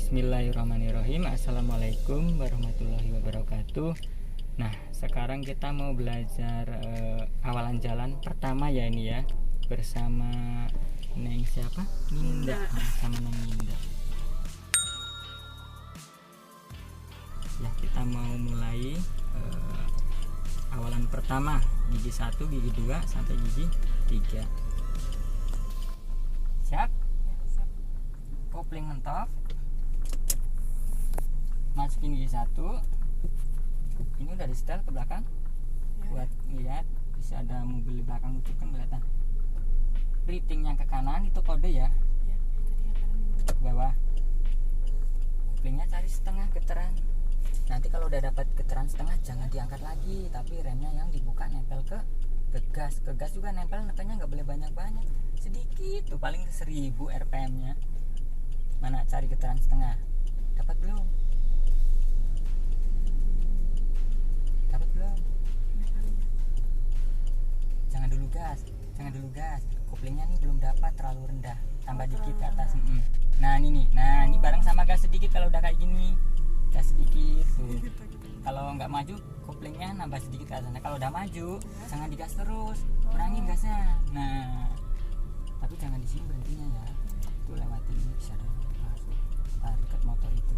Bismillahirrahmanirrahim. Assalamualaikum warahmatullahi wabarakatuh. Nah, sekarang kita mau belajar awalan jalan pertama ya ini ya, bersama Neng siapa? Ninda. Sama Neng Ninda. Ya, kita mau mulai awalan pertama, gigi 1, gigi 2 sampai gigi 3. Siap? Kopling mentok. Masukin gigi 1. Ini udah di setel ke belakang ya. Buat lihat, bisa ada mobil di belakang itu kan kelihatan. Riting yang ke kanan itu kode ya, itu dia kanan ke bawah. Koplingnya cari setengah getaran. Nanti kalau udah dapat getaran setengah jangan diangkat lagi, tapi remnya yang dibuka nempel ke gas. Ke gas juga nempel, nekannya nggak boleh banyak-banyak, sedikit tuh, paling 1000 rpm nya. Mana cari getaran setengah, dapat belum? Dapat belum? Jangan dulu gas. Koplingnya nih belum dapat, terlalu rendah. Tambah dikit ke atas. Nah ini nih, ini bareng sama gas sedikit. Kalau udah kayak gini, gas sedikit tuh. Kalau nggak maju, koplingnya nambah sedikit ke atas. Nah, kalau udah maju, jangan digas terus, kurangin gasnya. Nah, tapi jangan di sini berhentinya ya. Tuh lewatin ini bisa masuk. Dekat motor itu.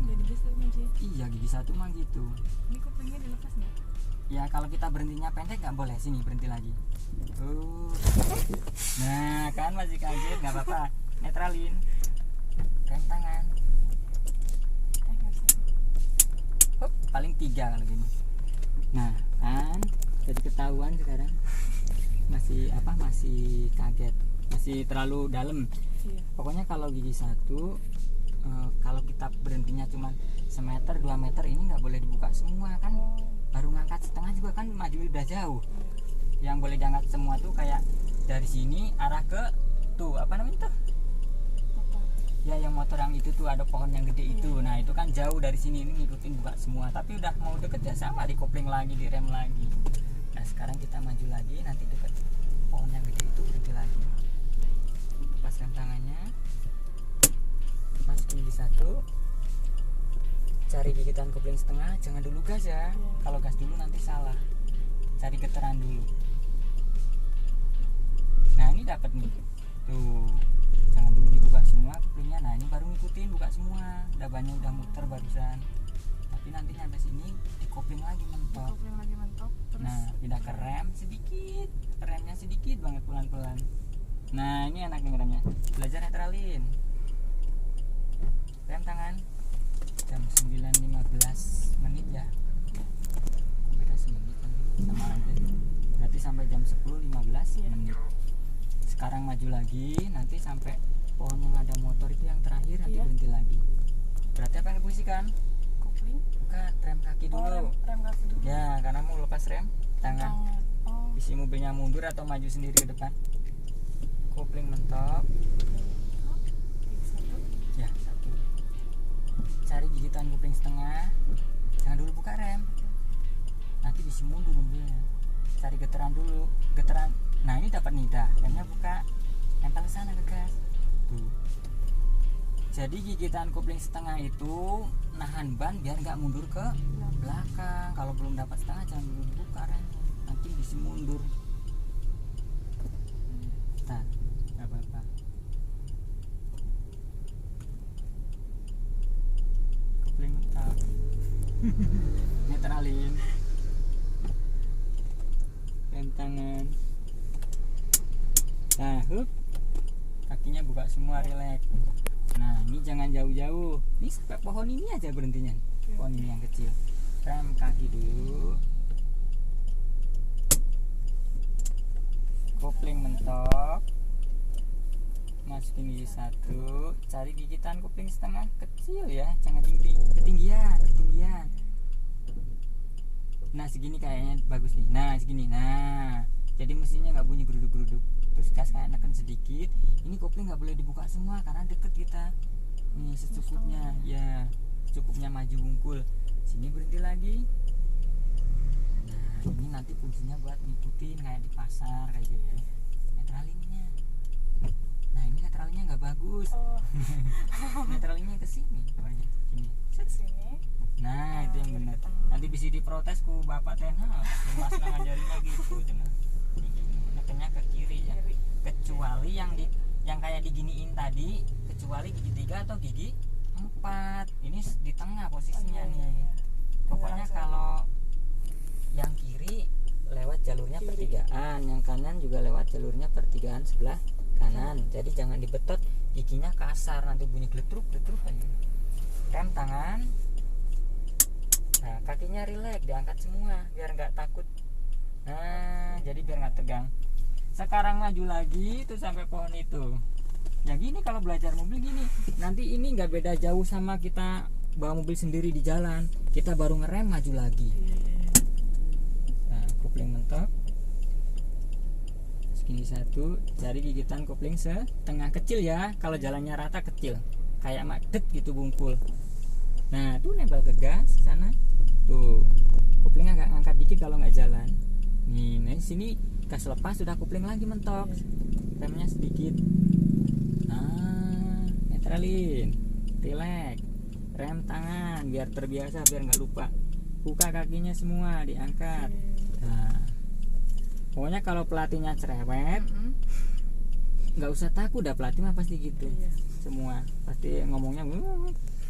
Jadi gas tuh maju. Iya, gigi 1 mah gitu. Ini koplingnya dilepas nggak? Ya kalau kita berhentinya pendek nggak boleh, sini berhenti lagi. Nah kan masih kaget, nggak apa-apa, netralin. Rem tangan. Hop, paling 3 kalau gini. Nah kan jadi ketahuan sekarang. Masih kaget, masih terlalu dalam. Iya. Pokoknya kalau gigi 1, kalau kita berhentinya cuma 1 meter 2 meter, ini nggak boleh dibuka semua kan. Baru ngangkat setengah juga kan maju udah jauh. Yang boleh diangkat semua tuh kayak dari sini arah ke tuh apa namanya tuh? Ya yang motor yang itu tuh ada pohon yang gede itu. Nah itu kan jauh dari sini, ini ngikutin buka semua. Tapi udah mau deket ya sama, di kopling lagi, di rem lagi. Nah sekarang kita maju lagi, nanti deket pohon yang gede itu berhenti lagi. Lepas rem tangannya, masukin gigi 1. Cari gigitan kopling setengah, jangan dulu gas ya. Kalau gas dulu nanti salah. Cari getaran dulu. Nah ini dapat nih. Tuh, jangan dulu dibuka semua koplingnya. Nah ini baru ngikutin buka semua. Udah banyak, udah muter barusan. Tapi nanti sampai sini di kopling lagi mentok. Terus Nah pindah ke rem sedikit, remnya sedikit banget, pelan-pelan. Nah ini enak nih remnya. Belajar netralin. Rem tangan. Jam 9.15 menit ya, beda semenit kan, sama aja. Berarti sampai jam 10.15 menit. Sekarang maju lagi, nanti sampai pohon yang ada motor itu yang terakhir, nanti berhenti lagi. Berarti apa yang diposisikan? kopling. Bukan, rem kaki dulu. Rem kaki dulu. Ya, karena mau lepas rem tangan. Oh. Isi mobilnya mundur atau maju sendiri ke depan. Kopling mentok. Ya, 1. Cari gigitan kopling setengah, jangan dulu buka rem, nanti bisa mundur mobilnya. Cari getaran dulu, getaran. Nah ini dapat nih, dah remnya buka, nempel ke sana ke gas tuh. Jadi gigitan kopling setengah itu nahan ban biar nggak mundur ke belakang. Kalau belum dapat setengah jangan dulu dibuka remnya, nanti bisa mundur. Nah, nggak apa-apa. Mentok. Netralin. Rem tangan. Nah, kakinya buka semua, relax. Nah, ini jangan jauh-jauh. Ini sampai pohon ini aja berhentinya. Pohon ini yang kecil. Rem kaki dulu. Kopling mentok. Masukin gigi 1, cari gigitan kopling setengah kecil ya, jangan ketinggian. Nah segini kayaknya bagus nih. Nah segini, nah jadi mesinnya nggak bunyi geruduk-geruduk. Terus gas kayak neken sedikit. Ini kopling nggak boleh dibuka semua karena deket kita. Nih secukupnya, ya secukupnya maju wungkul. Sini berhenti lagi. Nah ini nanti fungsinya buat ngikutin kayak di pasar kayak gitu. Netralinnya. Nah ini netralinnya nggak bagus. Netralinnya ke sini. ini. Nah itu yang benar. Nanti bisa diprotes ku bapak teh, nah mas ngajarinya gitu cenah. Nekenya ke kiri ya. Kiri. Kecuali yang kayak diginiin tadi, kecuali gigi 3 atau gigi 4. Ini di tengah posisinya nih. Pokoknya kalau yang kiri lewat jalurnya pertigaan, yang kanan juga lewat jalurnya pertigaan sebelah kanan. Jadi jangan dibetot, giginya kasar nanti bunyi gletruk aja. Rem tangan. Nah kakinya rileks, diangkat semua biar nggak takut. Nah jadi biar nggak tegang. Sekarang maju lagi tuh sampai pohon itu. Ya gini kalau belajar mobil gini. Nanti ini nggak beda jauh sama kita bawa mobil sendiri di jalan. Kita baru ngerem maju lagi. Nah kopling mentok. Segini satu. Cari gigitan kopling setengah kecil ya. Kalau jalannya rata kecil. Kayak magnet gitu bungkul. Nah tuh nempel ke gas sana. Tuh koplingnya agak ngangkat dikit kalau nggak jalan. Nih, nah sini gas lepas sudah kopling lagi mentok. Remnya sedikit. Nah, netralin, relax, rem tangan biar terbiasa biar nggak lupa. Buka kakinya semua diangkat. Nah, pokoknya kalau pelatihnya cerewet, nggak usah takut, dah pelatih mah pasti gitu. Semua pasti ngomongnya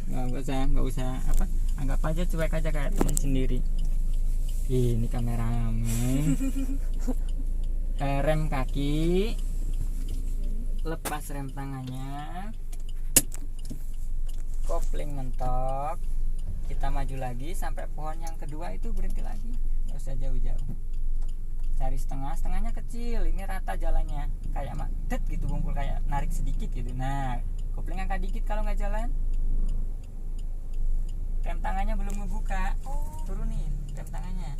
nggak usah apa, anggap aja cuek aja kayak teman sendiri. Ini kameramen. Rem kaki, lepas rem tangannya, kopling mentok, kita maju lagi sampai pohon yang kedua itu berhenti lagi, nggak usah jauh-jauh. Cari setengahnya kecil, ini rata jalannya, kayak magnet gitu bungkul, kayak narik sedikit gitu. Nah kopling angkat dikit kalau nggak jalan. Rem tangannya belum ngebuka, turunin rem tangannya.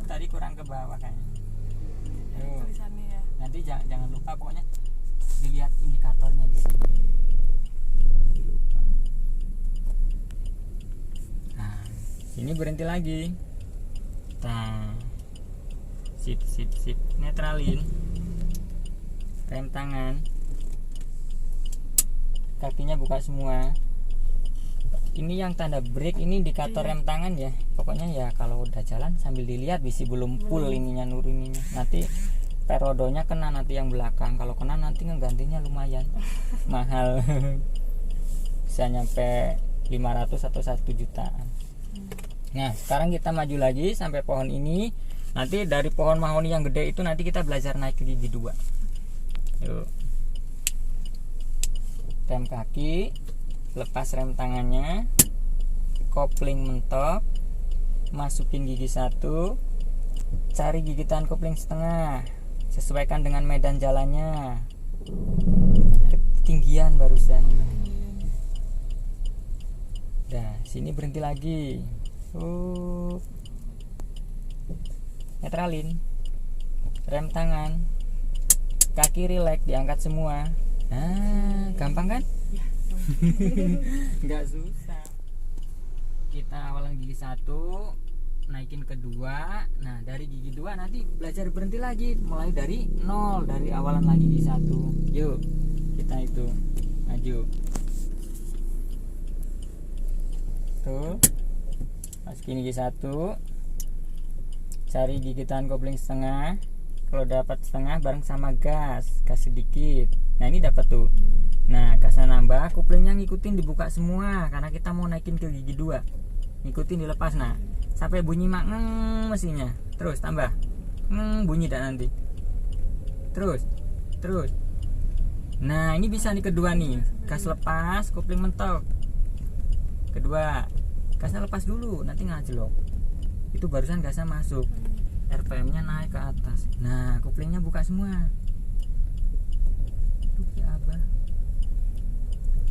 Tadi kurang ke bawah kayaknya. Tulisannya ya. Nanti jangan lupa pokoknya dilihat indikatornya di sini. Nah, sini berhenti lagi. Nah, sip, netralin. Rem tangan. Kakinya buka semua. Ini yang tanda brake, ini indikator rem tangan ya. Pokoknya ya kalau udah jalan sambil dilihat bisi belum full ininya nuruninnya. Nanti perodonya kena nanti yang belakang. Kalau kena nanti ngegantinya lumayan mahal. Bisa nyampe 500 atau 1 jutaan. Nah, sekarang kita maju lagi sampai pohon ini. Nanti dari pohon mahoni yang gede itu nanti kita belajar naik ke gigi 2. Yuk. Rem kaki, lepas rem tangannya, kopling mentok, masukin gigi 1, cari gigitan kopling setengah, sesuaikan dengan medan jalannya, ketinggian barusan. Nah sini berhenti lagi. Netralin, rem tangan, kaki rileks, diangkat semua. Nah gampang kan? Nggak susah. Kita awalan gigi 1, naikin ke 2. Nah dari gigi 2 nanti belajar berhenti lagi, mulai dari 0, dari awalan lagi gigi 1. Yuk kita itu maju. Tuh masukin gigi 1, cari gigitan kopling setengah. Kalau dapat setengah bareng sama gas sedikit. Nah ini dapat tuh. Nah gasnya nambah, koplingnya ngikutin dibuka semua karena kita mau naikin ke gigi 2. Ngikutin dilepas, nah sampai bunyi ngeng mesinnya. Terus tambah bunyi dah nanti. Terus. Nah ini bisa nih kedua nih, gas lepas, kopling mentok. Kedua, gasnya lepas dulu, nanti ngajlok. Itu barusan gasnya masuk, RPM-nya naik ke atas. Nah koplingnya buka semua.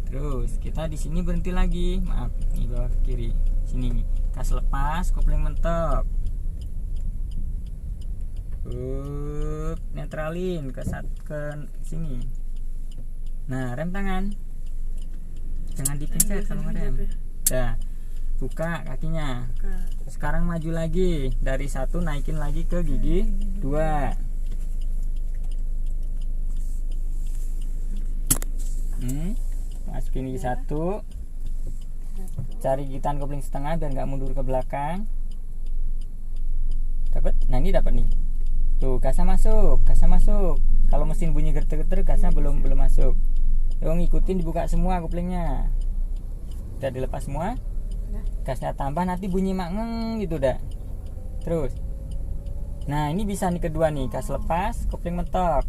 Terus kita di sini berhenti lagi, maaf, nih bawah ke kiri. Sini nih, gas lepas, kopling mentok. Netralin ke sini. Nah rem tangan, jangan dipencet kalau ngerem. Dah, buka kakinya. Sekarang maju lagi, dari 1 naikin lagi ke gigi 2. Masukin gigi 1, Cari gigitan kopling setengah biar nggak mundur ke belakang. Dapat? Nah ini dapat nih. Tuh gasnya masuk. Kalau mesin bunyi geter-geter gasnya belum masuk. Yo ngikutin, dibuka semua koplingnya. Udah dilepas semua. Gasnya tambah, nanti bunyi makngeng gitu dah. Terus. Nah ini bisa nih kedua nih, gas lepas, kopling mentok.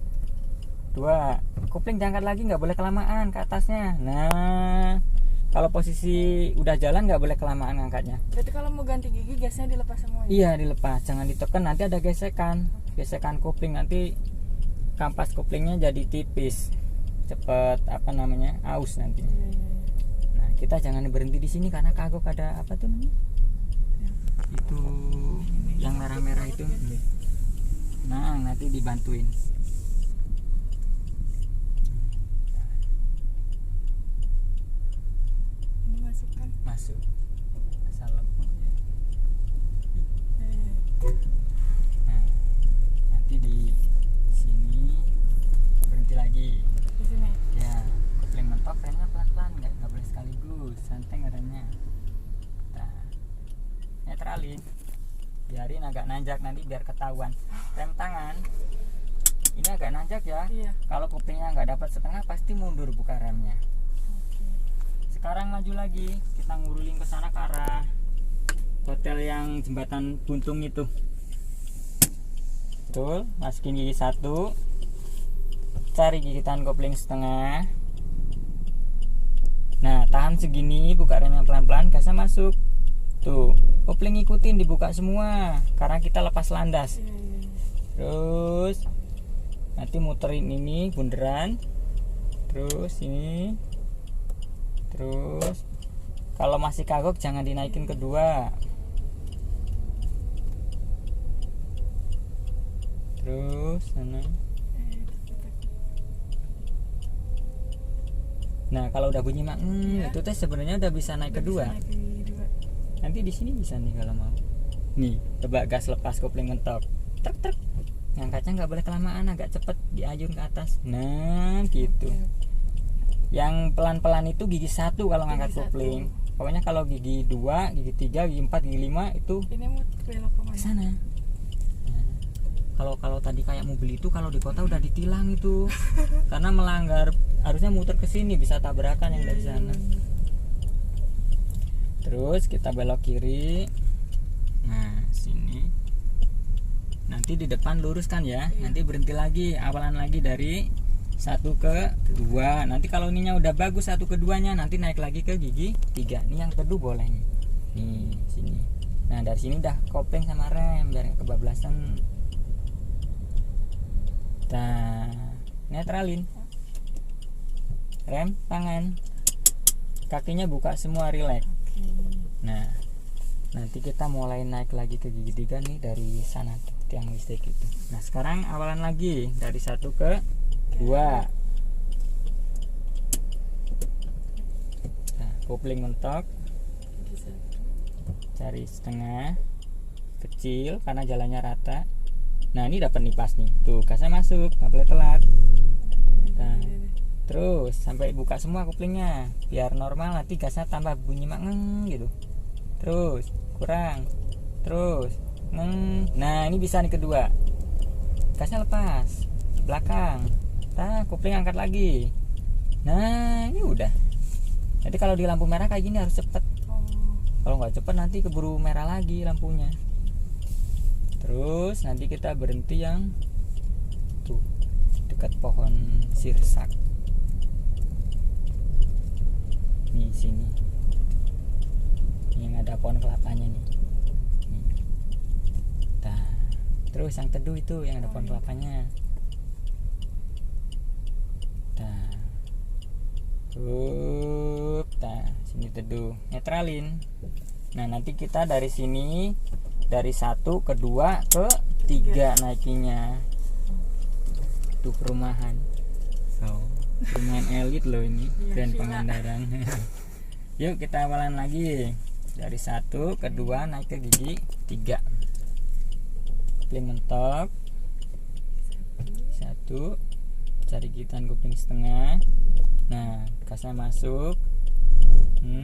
2, kopling diangkat lagi, nggak boleh kelamaan ke atasnya. Nah kalau posisi udah jalan nggak boleh kelamaan ngangkatnya. Berarti kalau mau ganti gigi gasnya dilepas semua ya? Iya dilepas, jangan ditekan, nanti ada gesekan kopling, nanti kampas koplingnya jadi tipis, cepet aus nanti. Nah kita jangan berhenti di sini karena kagok ada apa tuh namanya? Itu yang merah-merah itu. Nah nanti dibantuin. Ini masuk kan? Masuk. Salam. Nah nanti di sini berhenti lagi. Di sini. Ya kopling mentok, remnya pelan-pelan, nggak boleh sekaligus, santai remnya. Nah, netralin, biarin agak nanjak nanti biar ketahuan. Rem tangan ini agak nanjak ya. Iya. Kalau koplingnya nggak dapat setengah pasti mundur buka remnya. Sekarang maju lagi, kita nguruling ke sana ke arah hotel yang jembatan buntung itu. Betul, masukin gigi 1, cari gigitan kopling setengah. Nah tahan segini, buka remnya pelan-pelan, gasnya masuk. Tuh kopling ikutin, dibuka semua karena kita lepas landas. Terus nanti muterin ini bunderan, terus ini, terus kalau masih kagok jangan dinaikin kedua. Terus sana. Nah kalau udah bunyi itu teh sebenarnya udah bisa naik kedua. Nanti di sini bisa nih kalau mau. Nih coba gas lepas kopling mentok. Truk. Ngangkatnya nggak boleh kelamaan, agak cepet diayun ke atas. Nah gitu. Yang pelan-pelan itu gigi 1 kalau ngangkat kopling. Pokoknya kalau gigi 2, gigi 3, gigi 4, gigi 5 itu ini mau belok ke sana. Kalau tadi kayak mobil itu kalau di kota udah ditilang itu karena melanggar, harusnya muter ke sini, bisa tabrakan yang dari sana. Terus kita belok kiri. Nah sini nanti di depan lurus kan ya. Nanti berhenti lagi, awalan lagi dari 1 ke 2. Nanti kalau ininya udah bagus 1 ke 2 nya nanti naik lagi ke gigi 3. Ini yang teduh boleh nih sini. Nah dari sini udah kopling sama rem biar nggak kebablasan. Nah, netralin, rem tangan, kakinya buka semua, relax. Nah, nanti kita mulai naik lagi ke gigi 3 nih dari sana tiang listrik itu. Nah sekarang awalan lagi dari 1 ke 2. Nah, kopling mentok, cari setengah kecil karena jalannya rata. Nah ini dapat nih pas nih, tuh gasnya masuk, nggak boleh telat. Nah, terus sampai buka semua koplingnya biar normal, nanti gasnya tambah bunyi makngeng gitu. Terus kurang, terus nah ini bisa nih kedua, gasnya lepas belakang. Nah kopling angkat lagi. Nah ini udah. Jadi kalau di lampu merah kayak gini harus cepet. Kalau nggak cepet nanti keburu merah lagi lampunya. Terus nanti kita berhenti yang tuh dekat pohon sirsak. Nih sini. Yang ada pohon kelapanya nih. Nah, terus yang teduh itu yang ada pohon kelapanya. Nah. Sini teduh, netralin. Nah, nanti kita dari sini dari 1 ke 2 ke 3 naikinya. Tuh perumahan. Perumahan elit loh ini, Grand Pangandaran. Yuk kita awalan lagi. Dari 1 ke 2 naik ke gigi 3. Kopling mentok. 1, cari gigitan kopling setengah. Nah, gasnya masuk.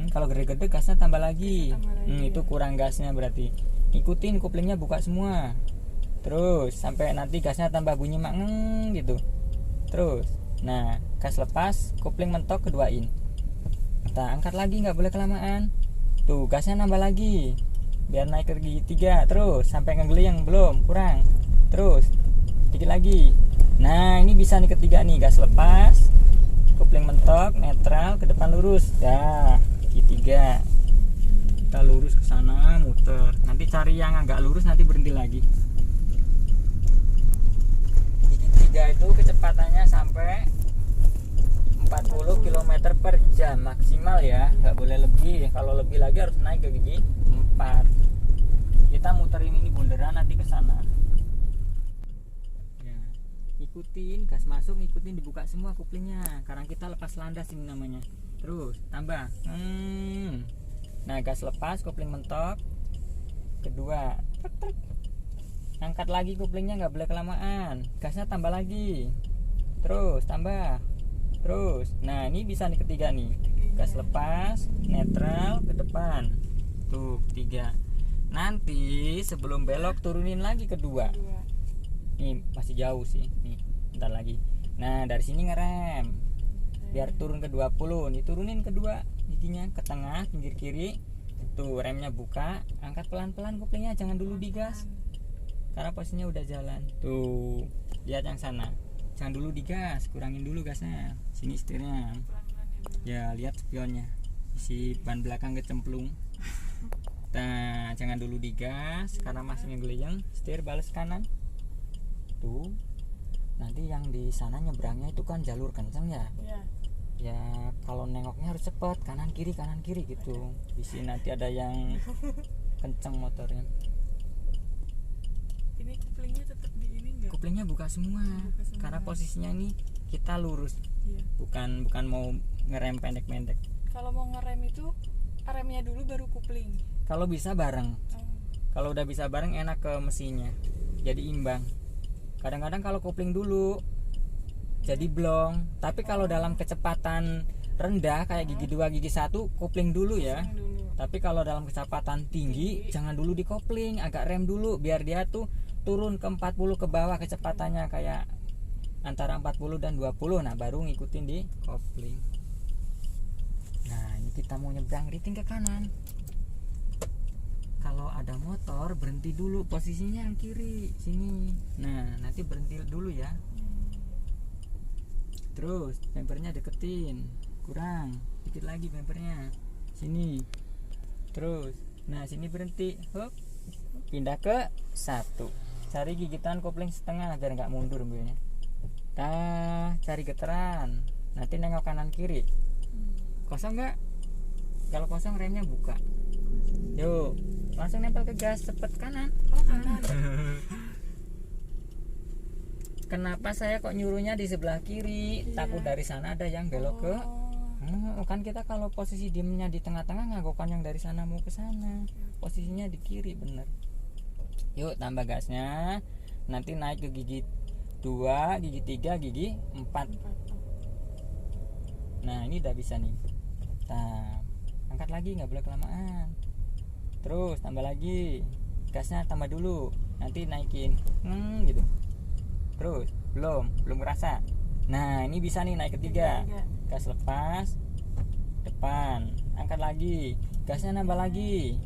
Kalau gede-gede gasnya tambah lagi. Tambah lagi, Itu ya. kurang gasnya berarti. Ikutin koplingnya, buka semua. Terus sampai nanti gasnya tambah bunyi mangeng gitu. Terus, nah gas lepas, kopling mentok keduain. Kita angkat lagi, nggak boleh kelamaan. Tuh gasnya nambah lagi, biar naik ke gigi 3. Terus sampai ngegeleng, belum, kurang. Terus dikit lagi. Nah ini bisa nih ketiga nih, gas lepas, kopling mentok, netral, ke depan lurus. Dah, gigi 3. Kita lurus ke sana, muter. Nanti cari yang agak lurus, nanti berhenti lagi. Gigi 3 itu kecepatannya sampai 40 km per jam maksimal ya, nggak boleh lebih. Kalau lebih lagi harus naik ke gigi 4. Kita muterin ini bundaran, nanti ke sana. Ya, ikutin gas masuk, ikutin dibuka semua koplingnya, karena kita lepas landas ini namanya. Terus tambah. Nah gas lepas, kopling mentok. Kedua, angkat lagi koplingnya, nggak boleh kelamaan. Gasnya tambah lagi. Terus tambah. Terus, nah ini bisa nih ketiga nih, gas lepas, netral, ke depan. Tuh 3. Nanti sebelum belok turunin lagi kedua. Nih masih jauh sih, nih bentar lagi. Nah dari sini ngerem, biar turun ke 20. Nih turunin kedua giginya ke tengah, pinggir kiri. Tuh remnya buka, angkat pelan-pelan koplingnya, jangan dulu digas, karena posisinya udah jalan. Tuh lihat yang sana, jangan dulu digas, kurangin dulu gasnya. Sini setirnya, ya lihat spionnya, isi ban belakang kecemplung. Nah jangan dulu digas karena masih ngegeleng. Setir balas kanan. Tuh nanti yang di sana nyebrangnya itu kan jalur kencang ya. Ya kalau nengoknya harus cepat, kanan kiri gitu. Di sini nanti ada yang kencang motornya. Ini koplingnya tetap di ini enggak? Koplingnya buka semua, karena posisinya ini kita lurus. Iya. Bukan mau ngerem pendek-pendek. Kalau mau ngerem itu remnya dulu baru kopling. Kalau bisa bareng. Kalau udah bisa bareng enak ke mesinnya, jadi imbang. Kadang-kadang kalau kopling dulu jadi blong. Tapi kalau dalam kecepatan rendah kayak gigi 2, gigi 1, kopling dulu ya. Tapi kalau dalam kecepatan tinggi jangan dulu dikopling, agak rem dulu biar dia tuh turun ke 40 ke bawah kecepatannya, kayak antara 40 dan 20. Nah baru ngikutin di kopling. Nah ini kita mau nyebrang riting ke kanan. Kalau ada motor berhenti dulu, posisinya yang kiri sini. Nah nanti berhenti dulu ya. Terus bempernya deketin, kurang dikit lagi bempernya sini. Terus nah sini berhenti, hop, pindah ke 1. Cari gigitan kopling setengah biar nggak mundur mobilnya. Nah cari geteran, nanti nengok kanan kiri. Kosong nggak? Kalau kosong remnya buka. Yuk langsung nempel ke gas, cepet kanan. Kanan. Kenapa saya kok nyuruhnya di sebelah kiri? Iya. Takut dari sana ada yang belok ke. Kan kita kalau posisi diemnya di tengah-tengah, ngagokan yang dari sana mau ke sana. Posisinya di kiri bener. Yuk tambah gasnya. Nanti naik ke gigi 2, gigi 3, gigi 4. Nah ini udah bisa nih. Nah, angkat lagi, nggak boleh kelamaan. Terus tambah lagi, gasnya tambah dulu, nanti naikin gitu. Terus belum ngerasa. Nah ini bisa nih naik ketiga, gas lepas, depan, angkat lagi, gasnya nambah lagi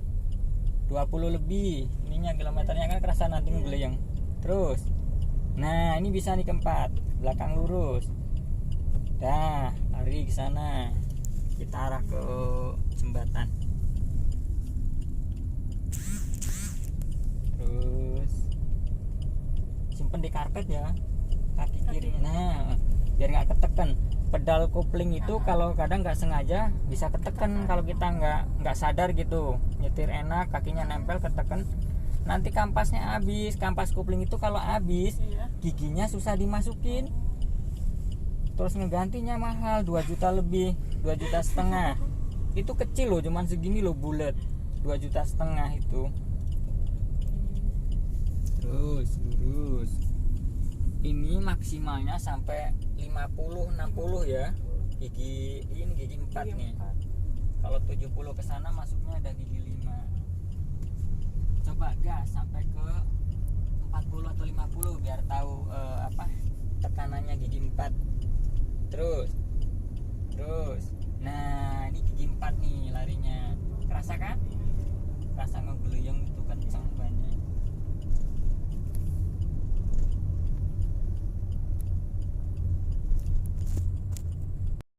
20 lebih. Ininya kilometernya kan kerasa nanti ngegeleng. Terus nah ini bisa nih keempat, belakang lurus. Dah lari ke sana, kita arah ke jembatan. Terus simpen di karpet ya, kaki kiri. Nah biar nggak ketekan. Pedal kopling itu kalau kadang nggak sengaja bisa ketekan kalau kita nggak sadar gitu. Nyetir enak, kakinya nempel, ketekan. Nanti kampasnya habis. Kampas kopling itu kalau habis, giginya susah dimasukin. Terus ngegantinya mahal, 2 juta lebih, 2,5 juta. Itu kecil loh, cuman segini loh bulat, 2,5 juta itu. Terus lurus. Ini maksimalnya sampai 50-60 ya. Gigi 4 nih. Kalau 70 ke sana masuknya ada gigi 5. Coba gas sampai ke 40 atau 50 biar tahu tekanannya gigi 4. Terus